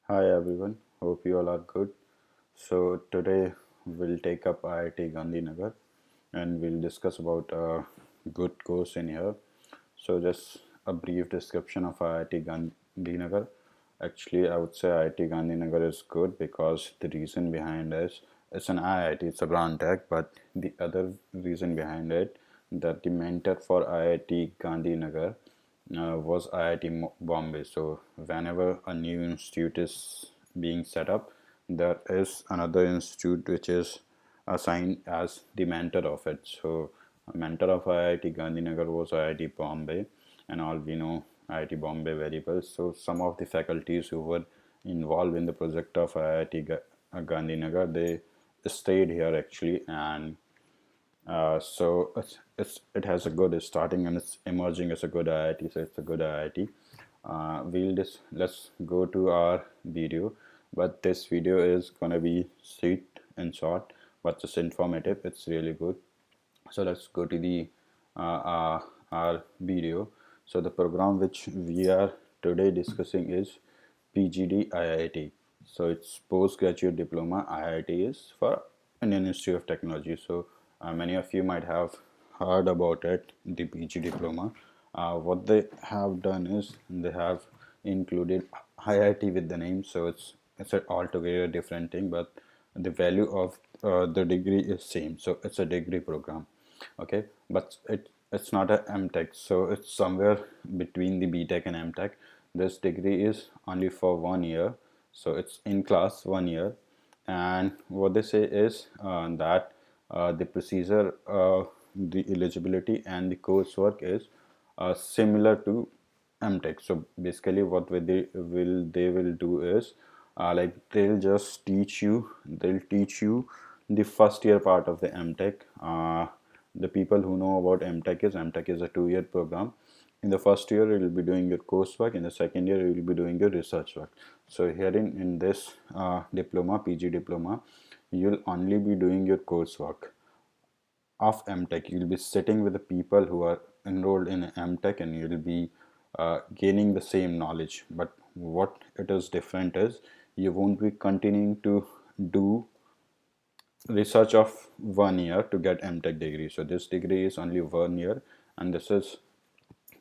Hi everyone, hope you all are good. So today we'll take up IIT Gandhinagar and we'll discuss about a good course in here. So just a brief description of IIT Gandhinagar. Actually, I would say IIT Gandhinagar is good because the reason behind is it's an IIT, it's a Grand Tech, but the other reason behind it that the mentor for IIT Gandhinagar was IIT Bombay. So whenever a new institute is being set up, there is another institute which is assigned as the mentor of it. So a mentor of IIT Gandhinagar was IIT Bombay, and all we know IIT Bombay very well. So some of the faculties who were involved in the project of IIT Gandhinagar, they stayed here actually, and so it has a good starting and it's emerging as a good IIT. So it's a good IIT. We'll just let's go to our video, but this video is gonna be sweet and short, but just informative. It's really good. So let's go to the our video. So the program which we are today discussing is PGD IIT. So it's postgraduate diploma. IIT is for Indian Institute of Technology. So many of you might have heard about it, the PG diploma. What they have done is they have included IIT with the name, so it's an altogether different thing, but the value of the degree is same. So it's a degree program, okay, but it's not a MTech, so it's somewhere between the BTech and MTech. This degree is only for 1 year, so it's in class 1 year, and what they say is that the procedure, the eligibility and the coursework is similar to MTech. So basically what they will do is like they'll teach you the first year part of the MTech. The people who know about MTech is a 2 year program. In the first year you will be doing your coursework, in the second year you will be doing your research work. So here in this diploma, PG diploma, you'll only be doing your coursework of MTech. You'll be sitting with the people who are enrolled in MTech and you'll be gaining the same knowledge. But what it is different is you won't be continuing to do research of 1 year to get MTech degree. So this degree is only 1 year, and this is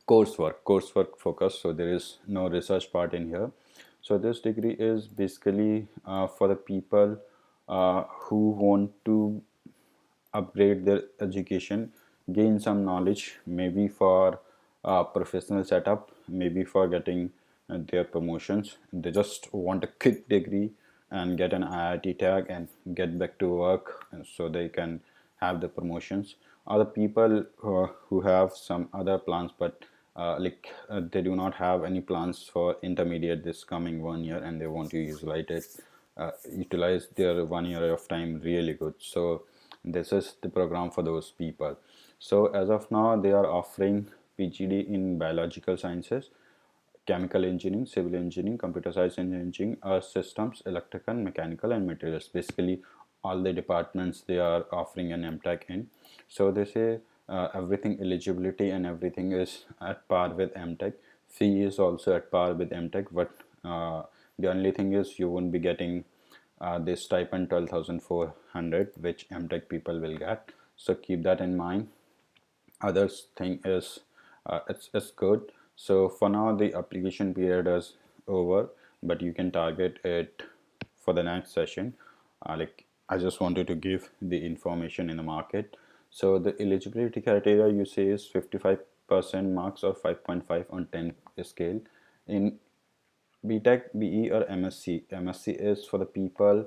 coursework focus. So there is no research part in here. So this degree is basically for the people who want to upgrade their education, gain some knowledge, maybe for professional setup, maybe for getting their promotions. They just want a quick degree and get an IIT tag and get back to work, and so they can have the promotions. Other people who have some other plans, but they do not have any plans for intermediate this coming 1 year, and they want to utilize their 1 year of time really good. So this is the program for those people. So as of now they are offering PGD in biological sciences, chemical engineering, civil engineering, computer science and engineering, systems, electrical, mechanical and materials. Basically all the departments they are offering an MTech in. So they say everything, eligibility and everything is at par with MTech. Fee is also at par with MTech, but the only thing is you won't be getting this stipend 12,400 which MTech people will get. So keep that in mind. Other thing is it's good. So for now the application period is over, but you can target it for the next session. I just wanted to give the information in the market. So the eligibility criteria you say is 55% marks or 5.5 on 10 scale. In BTech, BE or MSc. MSc is for the people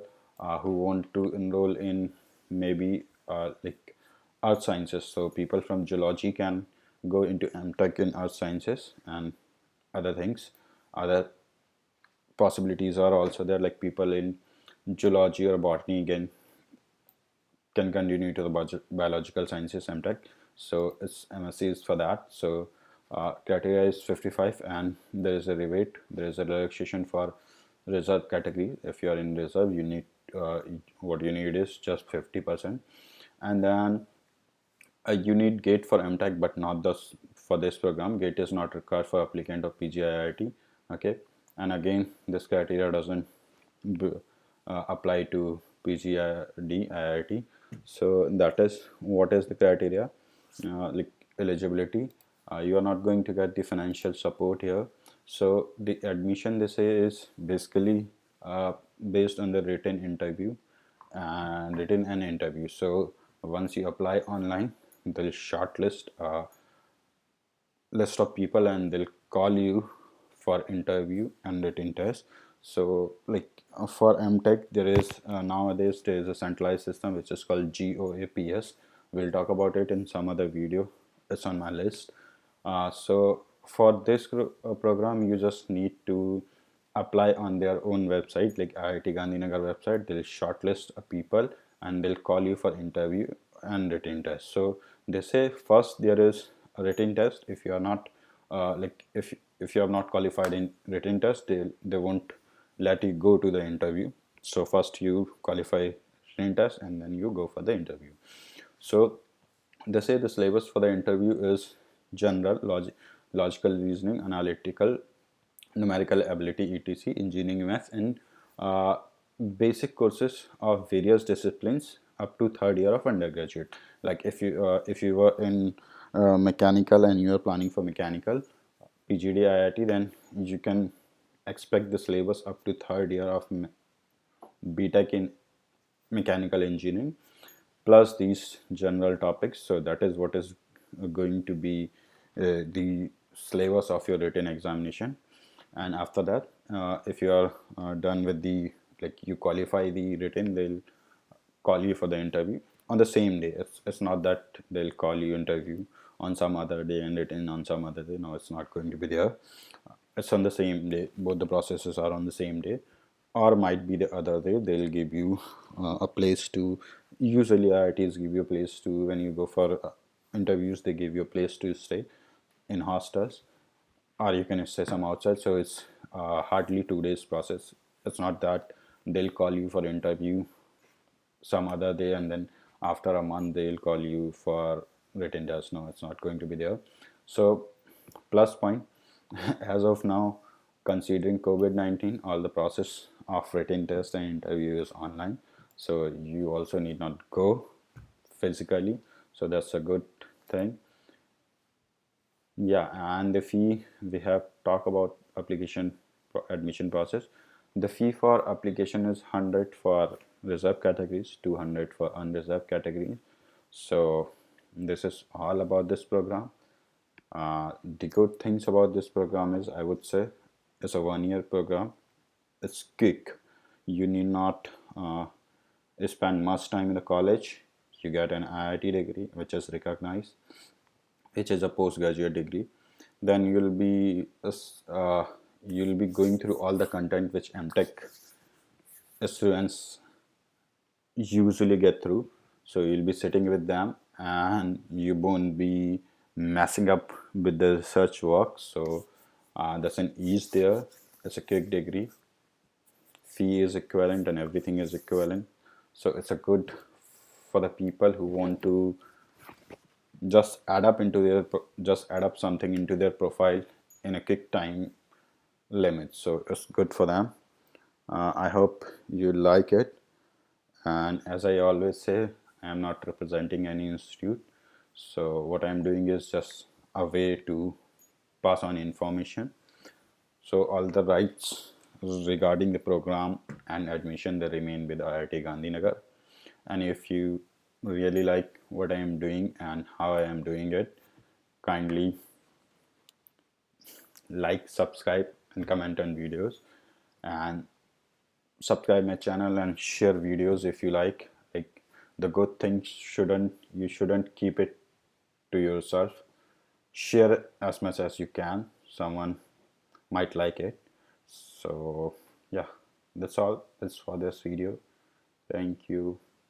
who want to enroll in maybe earth sciences. So people from geology can go into MTech in earth sciences and other things. Other possibilities are also there, like people in geology or botany again can continue to the biological sciences MTech. So it's MSc is for that. So criteria is 55 and there is a rebate. There is a relaxation for reserve category. If you are in reserve, you need what you need is just 50%. And then you need GATE for MTech, but not this for this program. GATE is not required for applicant of PGIIT. Okay, and again this criteria doesn't apply to PGD IIT. So that is what is the criteria, like eligibility. You are not going to get the financial support here. So the admission, they say, is basically based on the written and interview. So once you apply online, they'll shortlist list of people and they'll call you for interview and written test. So like for MTech, there is nowadays there is a centralized system which is called GOAPS. We'll talk about it in some other video. It's on my list. So for this program, you just need to apply on their own website, like IIT Gandhinagar website. They'll shortlist people and they'll call you for interview and written test. So they say first there is a written test. If you are not if you are not qualified in written test, they won't let you go to the interview. So first you qualify written test and then you go for the interview. So they say the syllabus for the interview is general, logical reasoning, analytical, numerical ability, etc., engineering, maths, and basic courses of various disciplines up to third year of undergraduate. Like if you were in mechanical and you are planning for mechanical PGD IIT, then you can expect the syllabus up to third year of BTech in mechanical engineering plus these general topics. So that is what is going to be the syllabus of your written examination. And after that, if you are done with the, like you qualify the written, they'll call you for the interview on the same day. It's not that they'll call you interview on some other day and written on some other day. No, it's not going to be there. It's on the same day. Both the processes are on the same day, or might be the other day. They'll give you a place to, usually IITs give you a place to, when you go for interviews, they give you a place to stay in hostels, or you can stay some outside. So it's hardly 2 days process. It's not that they'll call you for interview some other day and then after a month they'll call you for written test. No, it's not going to be there. So plus point, as of now, considering COVID-19, all the process of written test and interview is online, so you also need not go physically. So that's a good thing. Yeah, and the fee, we have talked about application admission process. The fee for application is 100 for reserved categories, 200 for unreserved categories. So this is all about this program. The good things about this program is, I would say, it's a 1 year program. It's quick. You need not spend much time in the college. You get an IIT degree, which is recognized, which is a postgraduate degree. Then you'll be going through all the content which MTech students usually get through. So you'll be sitting with them and you won't be messing up with the research work. So there's an ease there. It's a quick degree. Fee is equivalent and everything is equivalent. So it's a good for the people who want to just add up something into their profile in a quick time limit. So it's good for them. I hope you like it. And as I always say, I am not representing any institute. So what I'm doing is just a way to pass on information. So all the rights regarding the program and admission, they remain with IIT Gandhinagar. And if you really like what I am doing and how I am doing it, kindly like, subscribe, and comment on videos, and subscribe my channel and share videos if you like. Like the good things you shouldn't keep it to yourself. Share it as much as you can. Someone might like it. So yeah, that's all. That's for this video. Thank you.